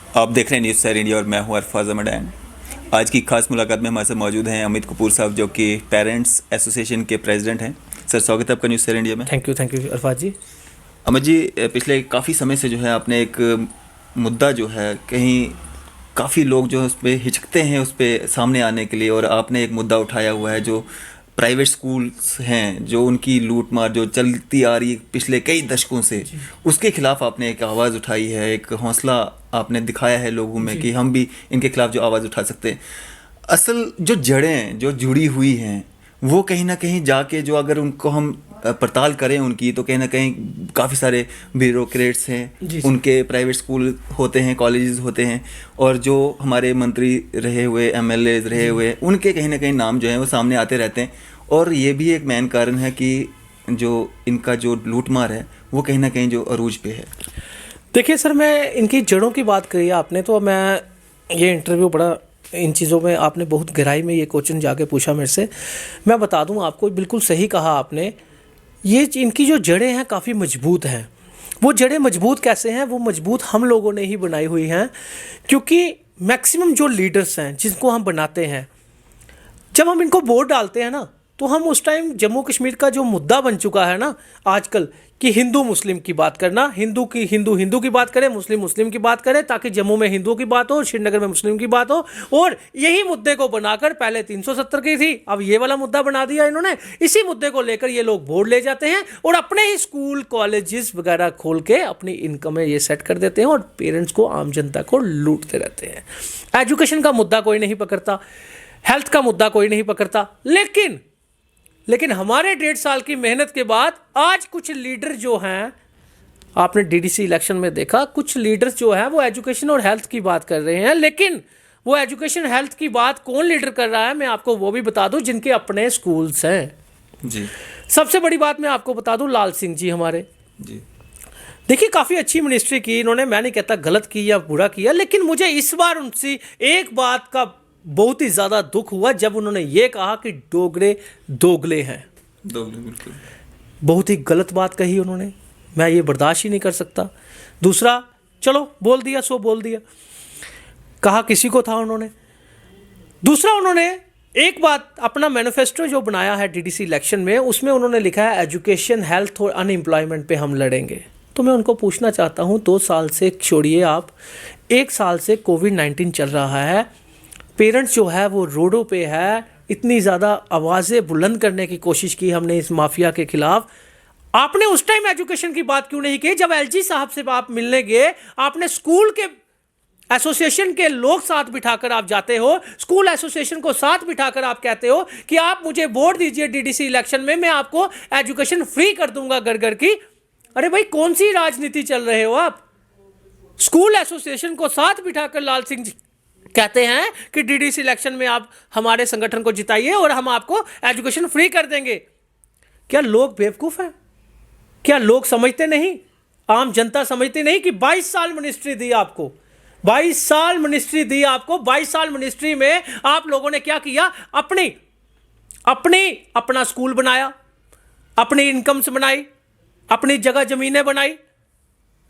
आप देख रहे हैं न्यूज़ सर इंडिया और मैं हूं अरफाज अमडैन। आज की खास मुलाकात में हमारे साथ मौजूद हैं अमित कपूर साहब, जो कि पेरेंट्स एसोसिएशन के प्रेसिडेंट हैं। सर, स्वागत है आपका न्यूज़ सर इंडिया में। थैंक यू अरफाज जी। अमित जी, पिछले काफ़ी समय से जो है आपने एक मुद्दा जो है कहीं काफ़ी लोग जो है उस पर हिचकते हैं उस पर सामने आने के लिए, और आपने एक मुद्दा उठाया हुआ है जो प्राइवेट स्कूल्स हैं, जो उनकी लूट मार जो चलती आ रही पिछले कई दशकों से, उसके खिलाफ आपने एक आवाज़ उठाई है, एक हौसला आपने दिखाया है लोगों में कि हम भी इनके खिलाफ जो आवाज़ उठा सकते हैं। असल जो जड़ें जो जुड़ी हुई हैं वो कहीं ना कहीं जाके जो अगर उनको हम पड़ताल करें उनकी, तो कहीं ना कहीं काफ़ी सारे ब्यूरोक्रेट्स हैं, उनके प्राइवेट स्कूल होते हैं, कॉलेजेस होते हैं, और जो हमारे मंत्री रहे हुए, एमएलए रहे हुए, उनके कहीं ना कहीं नाम जो है वो सामने आते रहते हैं। और ये भी एक मेन कारण है कि जो इनका जो लूटमार है वो कहीं ना कहीं जो अरूज पे है। देखिए सर, मैं इनकी जड़ों की बात करी आपने, तो मैं ये इंटरव्यू बड़ा इन चीज़ों में आपने बहुत गहराई में ये क्वेश्चन जाके पूछा मेरे से। मैं बता दूं आपको, बिल्कुल सही कहा आपने। ये इनकी जो जड़ें हैं काफ़ी मजबूत हैं। वो जड़ें मजबूत कैसे हैं? वो मजबूत हम लोगों ने ही बनाई हुई हैं, क्योंकि मैक्सिमम जो लीडर्स हैं जिनको हम बनाते हैं, जब हम इनको वोट डालते हैं ना, तो हम उस टाइम जम्मू कश्मीर का जो मुद्दा बन चुका है ना आजकल, कि हिंदू मुस्लिम की बात करना, हिंदू की बात करें, मुस्लिम मुस्लिम की बात करें, ताकि जम्मू में हिंदुओं की बात हो, श्रीनगर में मुस्लिम की बात हो। और यही मुद्दे को बनाकर, पहले 370 की थी, अब ये वाला मुद्दा बना दिया इन्होंने। इसी मुद्दे को लेकर ये लोग वोट ले जाते हैं और अपने ही स्कूल कॉलेजेस वगैरह खोल के अपनी इनकम में ये सेट कर देते हैं और पेरेंट्स को, आम जनता को लूटते रहते हैं। एजुकेशन का मुद्दा कोई नहीं पकड़ता, हेल्थ का मुद्दा कोई नहीं पकड़ता, लेकिन हमारे 1.5 साल की मेहनत के बाद आज कुछ लीडर जो हैं, आपने डीडीसी इलेक्शन में देखा, कुछ लीडर्स जो हैं वो एजुकेशन और हेल्थ की बात कर रहे हैं। लेकिन वो एजुकेशन हेल्थ की बात कौन लीडर कर रहा है, मैं आपको वो भी बता दूं, जिनके अपने स्कूल्स हैं जी। सबसे बड़ी बात मैं आपको बता दूं, लाल सिंह जी हमारे, जी देखिए काफ़ी अच्छी मिनिस्ट्री की इन्होंने। मैं नहीं कहता गलत की या बुरा किया, लेकिन मुझे इस बार उनसे एक बात का बहुत ही ज़्यादा दुख हुआ जब उन्होंने ये कहा कि डोगरे दोगले हैं। दोगले, बिल्कुल। बहुत ही गलत बात कही उन्होंने, मैं ये बर्दाश्त ही नहीं कर सकता। दूसरा, चलो बोल दिया सो बोल दिया, कहा किसी को था उन्होंने। दूसरा, उन्होंने एक बात, अपना मैनिफेस्टो जो बनाया है डीडीसी इलेक्शन में, उसमें उन्होंने लिखा है एजुकेशन, हेल्थ और अनएम्प्लॉयमेंट पे हम लड़ेंगे। तो मैं उनको पूछना चाहता हूँ, 2 साल से छोड़िए आप, 1 साल से कोविड-19 चल रहा है, पेरेंट्स जो है वो रोडों पे है, इतनी ज़्यादा आवाज़ें बुलंद करने की कोशिश की हमने इस माफिया के खिलाफ। आपने उस टाइम एजुकेशन की बात क्यों नहीं की? जब एलजी साहब से आप मिलने गए, आपने स्कूल के एसोसिएशन के लोग साथ बिठाकर आप जाते हो, स्कूल एसोसिएशन को साथ बिठाकर आप कहते हो कि आप मुझे वोट दीजिए डीडीसी इलेक्शन में, मैं आपको एजुकेशन फ्री कर दूंगा घर घर की। अरे भाई, कौन सी राजनीति चल रहे हो आप? स्कूल एसोसिएशन को साथ बिठाकर लाल सिंह जी कहते हैं कि डीडीसी इलेक्शन में आप हमारे संगठन को जिताइए और हम आपको एजुकेशन फ्री कर देंगे। क्या लोग बेवकूफ़ हैं? क्या लोग समझते नहीं, आम जनता समझती नहीं कि 22 साल मिनिस्ट्री दी आपको, 22 साल मिनिस्ट्री दी आपको, 22 साल मिनिस्ट्री में आप लोगों ने क्या किया? अपना स्कूल बनाया, अपनी इनकम्स बनाई, अपनी जगह जमीनें बनाई,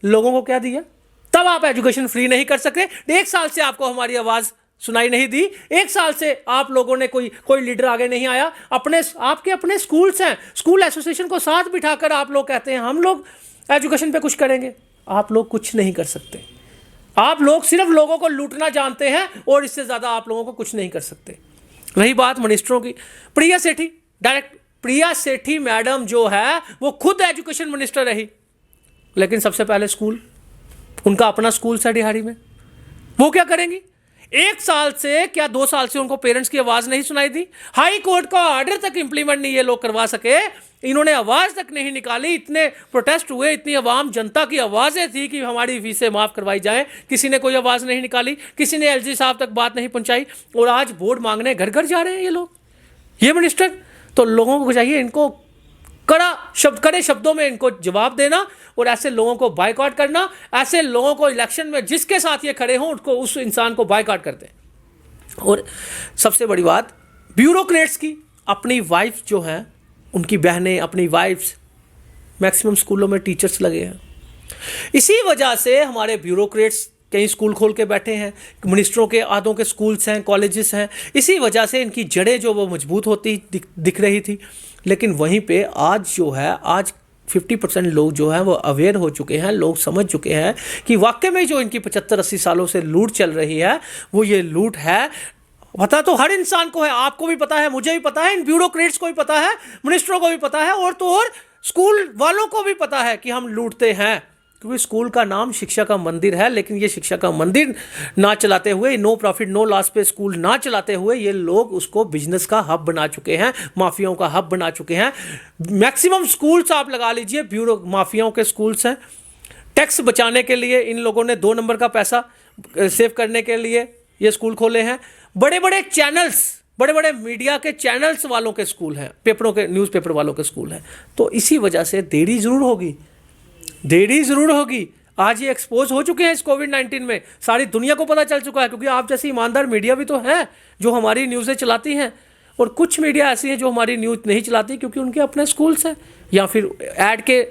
लोगों को क्या दिया? तब आप एजुकेशन फ्री नहीं कर सकते। 1 साल से आपको हमारी आवाज़ सुनाई नहीं दी, 1 साल से आप लोगों ने कोई लीडर आगे नहीं आया। आपके अपने स्कूल्स हैं, स्कूल एसोसिएशन को साथ बिठाकर आप लोग कहते हैं हम लोग एजुकेशन पे कुछ करेंगे। आप लोग कुछ नहीं कर सकते। आप लोग सिर्फ लोगों को लूटना जानते हैं और इससे ज़्यादा आप लोगों को कुछ नहीं कर सकते। रही बात मिनिस्टरों की, प्रिया सेठी, डायरेक्ट प्रिया सेठी मैडम जो है वो खुद एजुकेशन मिनिस्टर रही, लेकिन सबसे पहले स्कूल, उनका अपना स्कूल है डिहाड़ी में, वो क्या करेंगी? 1 साल से क्या 2 साल से उनको पेरेंट्स की आवाज़ नहीं सुनाई दी? हाई कोर्ट का ऑर्डर तक इंप्लीमेंट नहीं ये लोग करवा सके, इन्होंने आवाज़ तक नहीं निकाली। इतने प्रोटेस्ट हुए, इतनी आवाम जनता की आवाज़ें थी कि हमारी फीसें माफ़ करवाई जाएं, किसी ने कोई आवाज़ नहीं निकाली, किसी ने एलजी साहब तक बात नहीं पहुंचाई, और आज वोट मांगने घर घर जा रहे हैं ये लोग, ये मिनिस्टर। तो लोगों को चाहिए इनको कड़े शब्दों में इनको जवाब देना और ऐसे लोगों को बायकॉट करना। ऐसे लोगों को इलेक्शन में जिसके साथ ये खड़े हों उनको, उस इंसान को बायकॉट कर दें। और सबसे बड़ी बात, ब्यूरोक्रेट्स की अपनी वाइफ जो हैं, उनकी बहनें, अपनी वाइफ्स मैक्सिमम स्कूलों में टीचर्स लगे हैं। इसी वजह से हमारे ब्यूरोक्रेट्स कहीं स्कूल खोल के बैठे हैं, मिनिस्टरों के आधों के स्कूल्स हैं, कॉलेजेस हैं, इसी वजह से इनकी जड़ें जो वो मजबूत होती दिख रही थी। लेकिन वहीं पे आज जो है, आज 50% लोग जो हैं वो अवेयर हो चुके हैं, लोग समझ चुके हैं कि वाकई में जो इनकी 75-80 सालों से लूट चल रही है वो ये लूट है। पता तो हर इंसान को है, आपको भी पता है, मुझे भी पता है, इन ब्यूरोक्रेट्स को भी पता है, मिनिस्टरों को भी पता है, और तो और स्कूल वालों को भी पता है कि हम लूटते हैं। क्योंकि स्कूल का नाम शिक्षा का मंदिर है, लेकिन ये शिक्षा का मंदिर ना चलाते हुए, नो प्रॉफिट नो लॉस पे स्कूल ना चलाते हुए, ये लोग उसको बिजनेस का हब बना चुके हैं, माफियाओं का हब बना चुके हैं। मैक्सिमम स्कूल्स आप लगा लीजिए ब्यूरो माफियाओं के स्कूल्स हैं। टैक्स बचाने के लिए इन लोगों ने 2 नंबर का पैसा सेव करने के लिए ये स्कूल खोले हैं। बड़े बड़े चैनल्स, बड़े बड़े मीडिया के चैनल्स वालों के स्कूल हैं, पेपरों के, न्यूज़पेपर वालों के स्कूल हैं। तो इसी वजह से देरी ज़रूर होगी, देरी ज़रूर होगी। आज ये एक्सपोज हो चुके हैं इस कोविड-19 में, सारी दुनिया को पता चल चुका है। क्योंकि आप जैसी ईमानदार मीडिया भी तो है जो हमारी न्यूज़ें चलाती हैं, और कुछ मीडिया ऐसी हैं जो हमारी न्यूज़ नहीं चलाती क्योंकि उनके अपने स्कूल्स हैं, या फिर ऐड के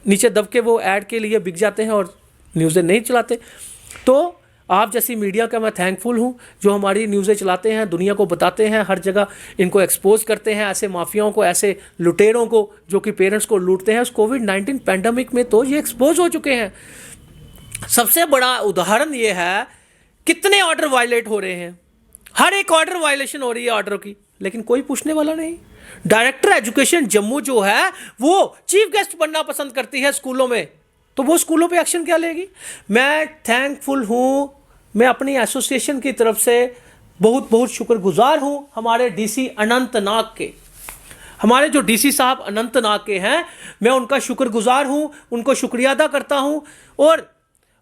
नीचे दब के वो ऐड के लिए बिक जाते हैं और न्यूज़ें नहीं चलाते। तो आप जैसी मीडिया का मैं थैंकफुल हूँ जो हमारी न्यूज़ें चलाते हैं, दुनिया को बताते हैं, हर जगह इनको एक्सपोज करते हैं, ऐसे माफियाओं को, ऐसे लुटेरों को जो कि पेरेंट्स को लूटते हैं। उस कोविड-19 पैंडमिक में तो ये एक्सपोज हो चुके हैं। सबसे बड़ा उदाहरण ये है, कितने ऑर्डर वायलेट हो रहे हैं, हर एक ऑर्डर वायलेशन हो रही है ऑर्डर की, लेकिन कोई पूछने वाला नहीं। डायरेक्टर एजुकेशन जम्मू जो है वो चीफ गेस्ट बनना पसंद करती है स्कूलों में, तो वो स्कूलों पे एक्शन क्या लेगी? मैं थैंकफुल हूँ, मैं अपनी एसोसिएशन की तरफ से बहुत बहुत शुक्रगुजार हूँ हमारे डीसी अनंतनाग के, हमारे जो डीसी साहब अनंतनाग के हैं, मैं उनका शुक्रगुजार हूँ, उनको शुक्रिया अदा करता हूँ। और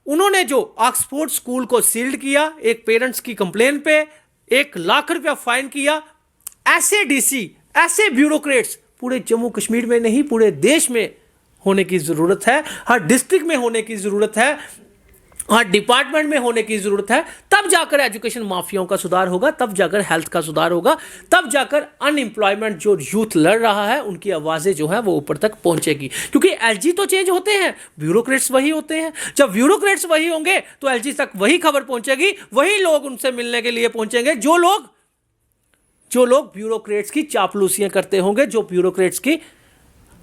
उन्होंने जो ऑक्सफोर्ड स्कूल को सील्ड किया एक पेरेंट्स की कंप्लेन पे, 1 लाख रुपया फाइन किया, ऐसे डीसी, ऐसे ब्यूरोक्रेट्स पूरे जम्मू कश्मीर में नहीं पूरे देश में होने की ज़रूरत है, हर डिस्ट्रिक्ट में होने की ज़रूरत है, हर डिपार्टमेंट में होने की ज़रूरत है। तब जाकर एजुकेशन माफियाओं का सुधार होगा, तब जाकर हेल्थ का सुधार होगा, तब जाकर अनएम्प्लॉयमेंट जो यूथ लड़ रहा है उनकी आवाज़ें जो है वो ऊपर तक पहुंचेगी। क्योंकि एलजी तो चेंज होते हैं, ब्यूरोक्रेट्स वही होते हैं। जब ब्यूरोक्रेट्स वही होंगे तो एलजी तक वही खबर पहुंचेगी, वही लोग उनसे मिलने के लिए पहुंचेंगे जो लोग ब्यूरोक्रेट्स की चापलूसियां करते होंगे, जो ब्यूरोक्रेट्स की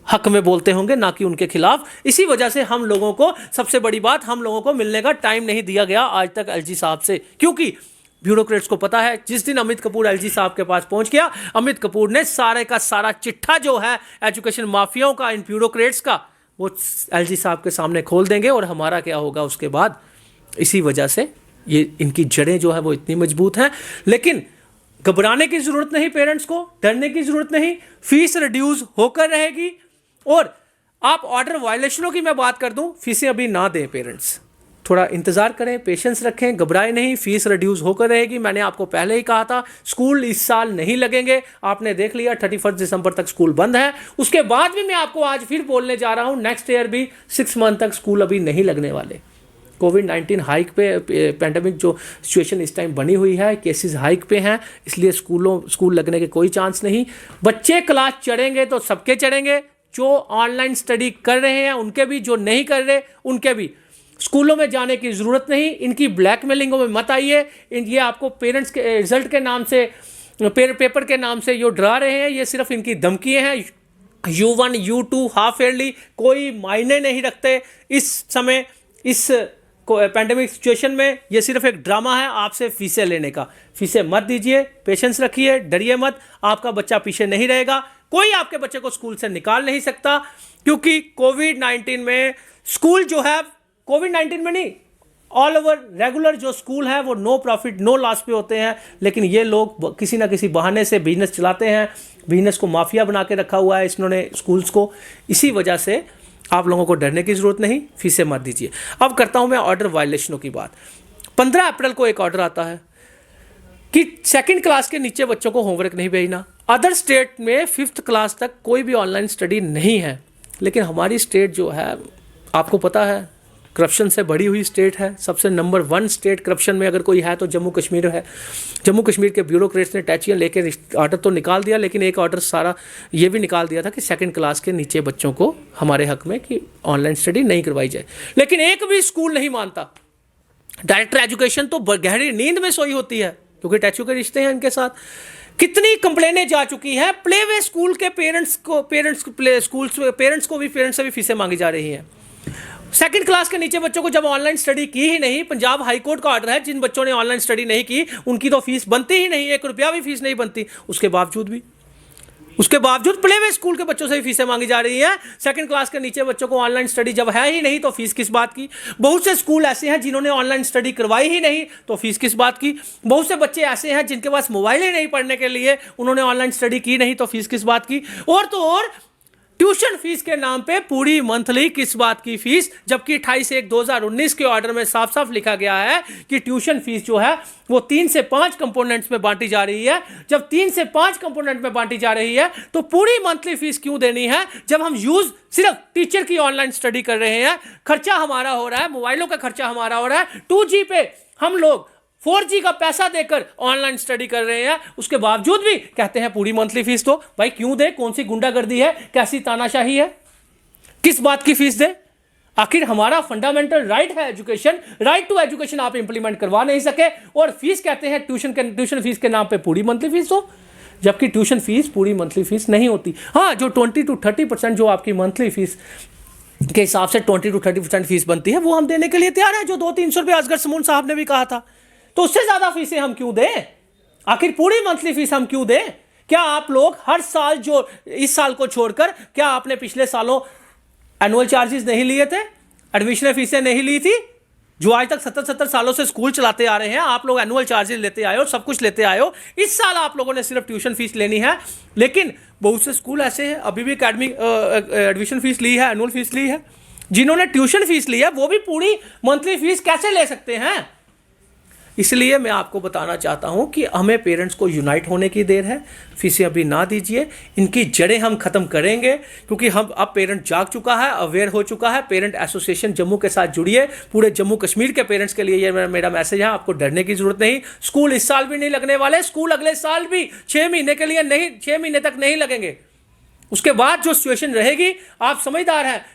हक में बोलते होंगे, ना कि उनके खिलाफ। इसी वजह से हम लोगों को, सबसे बड़ी बात, हम लोगों को मिलने का टाइम नहीं दिया गया आज तक एलजी साहब से, क्योंकि ब्यूरोक्रेट्स को पता है जिस दिन अमित कपूर एलजी साहब के पास पहुंच गया, अमित कपूर ने सारे का सारा चिट्ठा जो है एजुकेशन माफियाओं का, इन ब्यूरोक्रेट्स का, वो एलजी साहब के सामने खोल देंगे। और हमारा क्या होगा उसके बाद? इसी वजह से ये इनकी जड़ें जो है वो इतनी मजबूत हैं। लेकिन घबराने की जरूरत नहीं, पेरेंट्स को डरने की जरूरत नहीं, फीस रिड्यूस होकर रहेगी। और आप ऑर्डर वायलेशनों की मैं बात कर दूं, फीसें अभी ना दें, पेरेंट्स थोड़ा इंतजार करें, पेशेंस रखें, घबराए नहीं, फीस रिड्यूस होकर रहेगी। मैंने आपको पहले ही कहा था, स्कूल इस साल नहीं लगेंगे, आपने देख लिया 31 दिसंबर तक स्कूल बंद है। उसके बाद भी मैं आपको आज फिर बोलने जा रहा हूं, नेक्स्ट ईयर भी 6 मंथ तक स्कूल अभी नहीं लगने वाले। कोविड-19 हाइक पे, पैंडमिक जो सिचुएशन इस टाइम बनी हुई है, केसेस हाइक पे हैं, इसलिए स्कूल लगने के कोई चांस नहीं। बच्चे क्लास चढ़ेंगे तो सबके चढ़ेंगे, जो ऑनलाइन स्टडी कर रहे हैं उनके भी, जो नहीं कर रहे उनके भी। स्कूलों में जाने की ज़रूरत नहीं, इनकी ब्लैकमेलिंगों में मत आइए। ये आपको पेरेंट्स के रिजल्ट के नाम से, पेपर के नाम से जो डरा रहे हैं, ये सिर्फ इनकी धमकियाँ हैं। U1 U2 हाफ ईयरली कोई मायने नहीं रखते इस समय, इस पैंडेमिक सिचुएशन में। ये सिर्फ एक ड्रामा है आपसे फीसें लेने का। फीसें मत दीजिए, पेशेंस रखिए, डरिए मत, आपका बच्चा पीछे नहीं रहेगा। कोई आपके बच्चे को स्कूल से निकाल नहीं सकता, क्योंकि कोविड-19 में स्कूल जो है, कोविड-19 में नहीं, ऑल ओवर रेगुलर जो स्कूल है वो नो प्रॉफिट नो लॉस पे होते हैं। लेकिन ये लोग किसी ना किसी बहाने से बिजनेस चलाते हैं, बिजनेस को माफिया बना के रखा हुआ है इन्होंने स्कूल्स को। इसी वजह से आप लोगों को डरने की ज़रूरत नहीं, फीसें मत दीजिए। अब करता हूं मैं ऑर्डर वायलेशनों की बात। 15 अप्रैल को एक ऑर्डर आता है कि 2nd क्लास के नीचे बच्चों को होमवर्क नहीं भेजना। अदर स्टेट में 5th क्लास तक कोई भी ऑनलाइन स्टडी नहीं है, लेकिन हमारी स्टेट जो है, आपको पता है, करप्शन से बढ़ी हुई स्टेट है। सबसे नंबर 1 स्टेट करप्शन में अगर कोई है तो जम्मू कश्मीर है। जम्मू कश्मीर के ब्यूरोक्रेट्स ने टैचियाँ लेकर ऑर्डर तो निकाल दिया, लेकिन एक ऑर्डर सारा ये भी निकाल दिया था कि 2nd क्लास के नीचे बच्चों को हमारे हक में कि ऑनलाइन स्टडी नहीं करवाई जाए। लेकिन एक भी स्कूल नहीं मानता, डायरेक्टर एजुकेशन तो गहरी नींद में सोई होती है, क्योंकि टैचू के रिश्ते हैं इनके साथ। कितनी कंप्लेनें जा चुकी हैं प्ले वे स्कूल के पेरेंट्स से भी फीसें मांगी जा रही हैं। सेकंड क्लास के नीचे बच्चों को जब ऑनलाइन स्टडी की ही नहीं, पंजाब हाई कोर्ट का ऑर्डर है, जिन बच्चों ने ऑनलाइन स्टडी नहीं की उनकी तो फीस बनती ही नहीं, 1 रुपया भी फीस नहीं बनती। उसके बावजूद प्ले वे स्कूल के बच्चों से भी फीसें मांगी जा रही हैं। सेकंड क्लास के नीचे बच्चों को ऑनलाइन स्टडी जब है ही नहीं तो फीस किस बात की। बहुत से स्कूल ऐसे हैं जिन्होंने ऑनलाइन स्टडी करवाई ही नहीं तो फीस किस बात की। बहुत से बच्चे ऐसे हैं जिनके पास मोबाइल ही नहीं पढ़ने के लिए, उन्होंने ऑनलाइन स्टडी की नहीं तो फीस किस बात की। और तो और ट्यूशन फीस के नाम पे पूरी मंथली किस बात की फीस, जबकि 28/1/2019 के ऑर्डर में साफ साफ लिखा गया है कि ट्यूशन फीस जो है वो 3 से 5 कंपोनेंट्स में बांटी जा रही है। जब 3 से 5 कंपोनेंट में बांटी जा रही है तो पूरी मंथली फीस क्यों देनी है, जब हम यूज सिर्फ टीचर की ऑनलाइन स्टडी कर रहे हैं, खर्चा हमारा हो रहा है, मोबाइलों का खर्चा हमारा हो रहा है, 2G पे हम लोग 4G का पैसा देकर ऑनलाइन स्टडी कर रहे हैं, उसके बावजूद भी कहते हैं पूरी मंथली फीस दो। भाई क्यों दे? कौन सी गुंडागर्दी है, कैसी तानाशाही है, किस बात की फीस दे? आखिर हमारा फंडामेंटल राइट है एजुकेशन, राइट टू एजुकेशन आप इंप्लीमेंट करवा नहीं सके और फीस कहते हैं ट्यूशन फीस के नाम पे पूरी मंथली फीस दो, जबकि ट्यूशन फीस पूरी मंथली फीस नहीं होती। हाँ, जो 20 to 30% जो आपकी मंथली फीस के हिसाब से 20 to 30% फीस बनती है वो हम देने के लिए तैयार है, जो 200-300 रुपये असगर समून साहब ने भी कहा था। तो उससे ज्यादा फीसें हम क्यों दें? आखिर पूरी मंथली फीस हम क्यों दें? क्या आप लोग हर साल, जो इस साल को छोड़कर, क्या आपने पिछले सालों एनुअल चार्जेस नहीं लिए थे, एडमिशन फीसें नहीं ली थी? जो आज तक 70 सालों से स्कूल चलाते आ रहे हैं, आप लोग एनुअल चार्जेस लेते आए हो, सब कुछ लेते आए हो। इस साल आप लोगों ने सिर्फ ट्यूशन फीस लेनी है, लेकिन बहुत से स्कूल ऐसे हैं अभी भी एडमिशन फीस ली है, एनुअल फीस ली है। जिन्होंने ट्यूशन फीस ली है वो भी पूरी मंथली फीस कैसे ले सकते हैं? इसलिए मैं आपको बताना चाहता हूं कि हमें पेरेंट्स को यूनाइट होने की देर है। फीसें अभी ना दीजिए, इनकी जड़ें हम खत्म करेंगे, क्योंकि हम अब पेरेंट जाग चुका है, अवेयर हो चुका है। पेरेंट एसोसिएशन जम्मू के साथ जुड़िए। पूरे जम्मू कश्मीर के पेरेंट्स के लिए ये मेरा मैसेज है, आपको डरने की जरूरत नहीं। स्कूल इस साल भी नहीं लगने वाले, स्कूल अगले साल भी 6 महीने के लिए नहीं, 6 महीने तक नहीं लगेंगे। उसके बाद जो सिचुएशन रहेगी, आप समझदार हैं।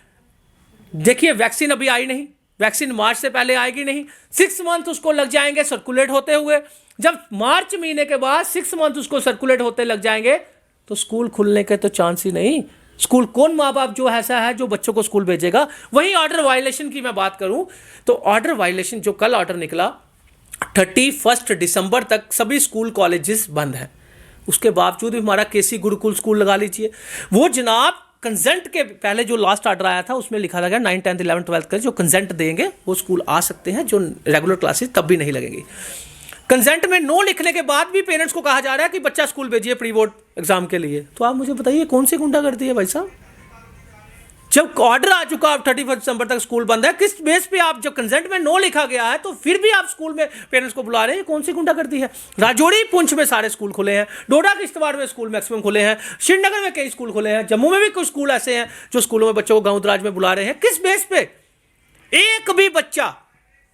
देखिए, वैक्सीन अभी आई नहीं, वैक्सीन मार्च से पहले आएगी नहीं, 6 मंथ उसको लग जाएंगे सर्कुलेट होते हुए। जब मार्च महीने के बाद 6 मंथ उसको सर्कुलेट होते लग जाएंगे तो स्कूल खुलने के तो चांस ही नहीं। स्कूल कौन माँ बाप जो ऐसा है जो बच्चों को स्कूल भेजेगा? वहीं ऑर्डर वायलेशन की मैं बात करूं तो ऑर्डर वायलेशन जो कल ऑर्डर निकला, 31 दिसंबर तक सभी स्कूल कॉलेजेस बंद हैं। उसके बावजूद भी हमारा केसी गुरुकुल स्कूल लगा लीजिए, वो जनाब कंसेंट के पहले जो लास्ट ऑर्डर आया था उसमें लिखा था गया 9, 10, 11, 12 के जो कंसेंट देंगे वो स्कूल आ सकते हैं, जो रेगुलर क्लासेस तब भी नहीं लगेंगी। कंसेंट में नो लिखने के बाद भी पेरेंट्स को कहा जा रहा है कि बच्चा स्कूल भेजिए प्री बोर्ड एग्जाम के लिए। तो आप मुझे बताइए कौन सी गुंडागर्दी है भाई साहब? जब ऑर्डर आ चुका, अब 31 दिसंबर तक स्कूल बंद है, किस बेस पे आप, जब कंसेंट में नो लिखा गया है तो फिर भी आप स्कूल में पेरेंट्स को बुला रहे हैं? कौन सी गुंडागर्दी है? राजौरी पुंछ में सारे स्कूल खुले हैं, डोडा किश्तवाड़ में स्कूल मैक्सिमम खुले हैं, श्रीनगर में कई स्कूल खुले हैं, जम्मू में भी कुछ स्कूल ऐसे हैं जो स्कूलों में बच्चों को गाँव दराज में बुला रहे हैं। किस बेस पे? एक भी बच्चा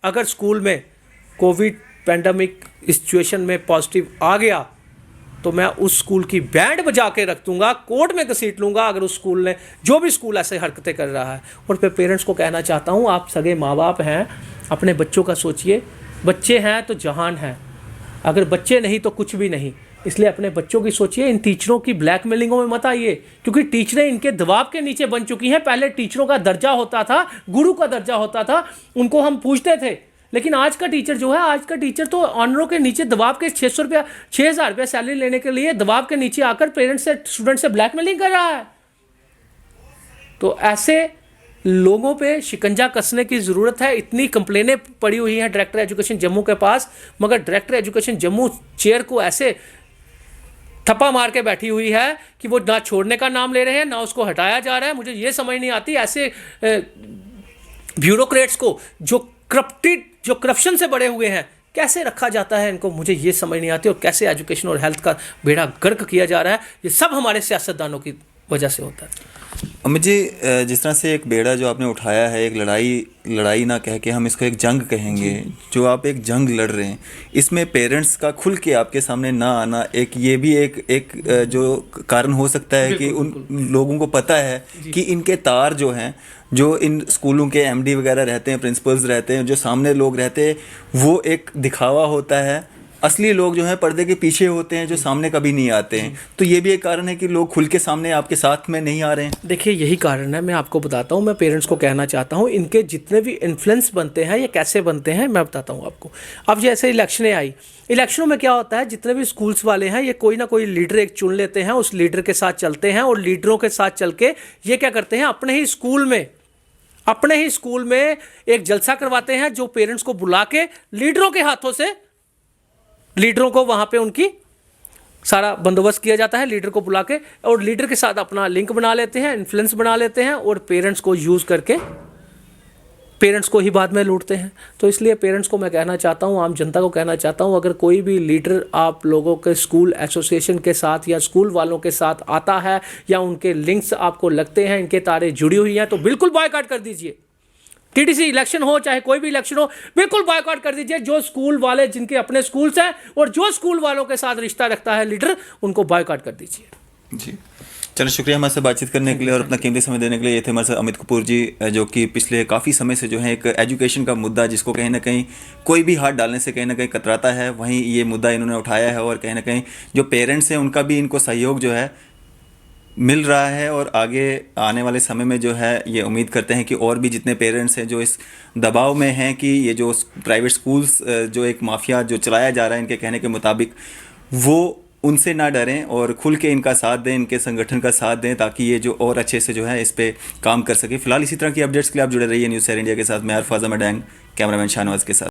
अगर स्कूल में कोविड पैंडेमिक सिचुएशन में पॉजिटिव आ गया तो मैं उस स्कूल की बैंड बजा के रख दूंगा, कोर्ट में घसीट लूंगा अगर उस स्कूल ने, जो भी स्कूल ऐसे हरकतें कर रहा है। और फिर पेरेंट्स को कहना चाहता हूं, आप सगे माँ बाप हैं, अपने बच्चों का सोचिए। बच्चे हैं तो जहान है, अगर बच्चे नहीं तो कुछ भी नहीं। इसलिए अपने बच्चों की सोचिए, इन टीचरों की ब्लैकमेलिंगों में मत आइए, क्योंकि टीचरें इनके दबाव के नीचे बन चुकी हैं। पहले टीचरों का दर्जा होता था, गुरु का दर्जा होता था, उनको हम पूछते थे। लेकिन आज का टीचर जो है, आज का टीचर तो ऑनरों के नीचे दबाव के 600 रुपया, 6000 रुपया सैलरी लेने के लिए दबाव के नीचे आकर पेरेंट्स से, स्टूडेंट से ब्लैकमेलिंग कर रहा है। तो ऐसे लोगों पे शिकंजा कसने की ज़रूरत है। इतनी कंप्लेनें पड़ी हुई हैं डायरेक्टर एजुकेशन जम्मू के पास, मगर डायरेक्टर एजुकेशन जम्मू चेयर को ऐसे थप्पा मार के बैठी हुई है कि वो ना छोड़ने का नाम ले रहे हैं, ना उसको हटाया जा रहा है। मुझे ये समझ नहीं आती, ऐसे ब्यूरोक्रेट्स को जो करप्शन से बड़े हुए हैं, कैसे रखा जाता है इनको? मुझे ये समझ नहीं आती। और कैसे एजुकेशन और हेल्थ का बेड़ा गर्क किया जा रहा है, ये सब हमारे सियासतदानों की वजह से होता है। अमित जी, जिस तरह से एक बेड़ा जो आपने उठाया है, एक लड़ाई ना कह के हम इसको एक जंग कहेंगे, जो आप एक जंग लड़ रहे हैं, इसमें पेरेंट्स का खुल के आपके सामने ना आना, एक ये भी एक जो कारण हो सकता है कि उन लोगों को पता है कि इनके तार जो हैं, जो इन स्कूलों के एमडी वगैरह रहते हैं, प्रिंसिपल्स रहते हैं, जो सामने लोग रहते हैं, वो एक दिखावा होता है। असली लोग जो हैं पर्दे के पीछे होते हैं, जो सामने कभी नहीं आते हैं। तो ये भी एक कारण है कि लोग खुल के सामने आपके साथ में नहीं आ रहे हैं। देखिए यही कारण है, मैं आपको बताता हूँ, मैं पेरेंट्स को कहना चाहता हूँ, इनके जितने भी इन्फ्लुएंस बनते हैं ये कैसे बनते हैं मैं बताता हूँ आपको। अब जैसे इलेक्शनें आई, इलेक्शनों में क्या होता है, जितने भी स्कूल्स वाले हैं ये कोई ना कोई लीडर एक चुन लेते हैं, उस लीडर के साथ चलते हैं और लीडरों के साथ चल के ये क्या करते हैं, अपने ही स्कूल में एक जलसा करवाते हैं, जो पेरेंट्स को बुला के लीडरों के हाथों से लीडरों को वहां पे उनकी सारा बंदोबस्त किया जाता है, लीडर को बुला के, और लीडर के साथ अपना लिंक बना लेते हैं, इन्फ्लुएंस बना लेते हैं और पेरेंट्स को यूज़ करके पेरेंट्स को ही बाद में लूटते हैं। तो इसलिए पेरेंट्स को मैं कहना चाहता हूँ, आम जनता को कहना चाहता हूँ, अगर कोई भी लीडर आप लोगों के स्कूल एसोसिएशन के साथ या स्कूल वालों के साथ आता है या उनके लिंक्स आपको लगते हैं, इनके तारे जुड़ी हुई हैं, तो बिल्कुल बॉयकॉट कर दीजिए। टीटीसी इलेक्शन हो चाहे कोई भी इलेक्शन हो, बिल्कुल बॉयकॉट कर दीजिए। जो स्कूल वाले जिनके अपने स्कूल्स हैं और जो स्कूल वालों के साथ रिश्ता रखता है लीडर, उनको बॉयकॉट कर दीजिए। जी, चलो, शुक्रिया हमारे से बातचीत करने के लिए और अपना कीमती समय देने के लिए। ये थे हमारे साथ अमित कपूर जी, जो कि पिछले काफ़ी समय से जो है एक एजुकेशन का मुद्दा, जिसको कहीं ना कहीं कोई भी हाथ डालने से कहीं ना कहीं कतराता है, वहीं ये मुद्दा इन्होंने उठाया है। और कहीं ना कहीं जो पेरेंट्स हैं उनका भी इनको सहयोग जो है मिल रहा है। और आगे आने वाले समय में जो है ये उम्मीद करते हैं कि और भी जितने पेरेंट्स हैं जो इस दबाव में हैं कि ये जो प्राइवेट स्कूल्स जो एक माफिया जो चलाया जा रहा है इनके कहने के मुताबिक, वो उनसे ना डरें और खुल के इनका साथ दें, इनके संगठन का साथ दें, ताकि ये जो और अच्छे से जो है इस पे काम कर सके। फिलहाल इसी तरह की अपडेट्स के लिए आप जुड़े रहिए न्यूज़ 7 इंडिया के साथ। मैं अरफाज़ अहमद, कैमरामैन शाहनवाज के साथ।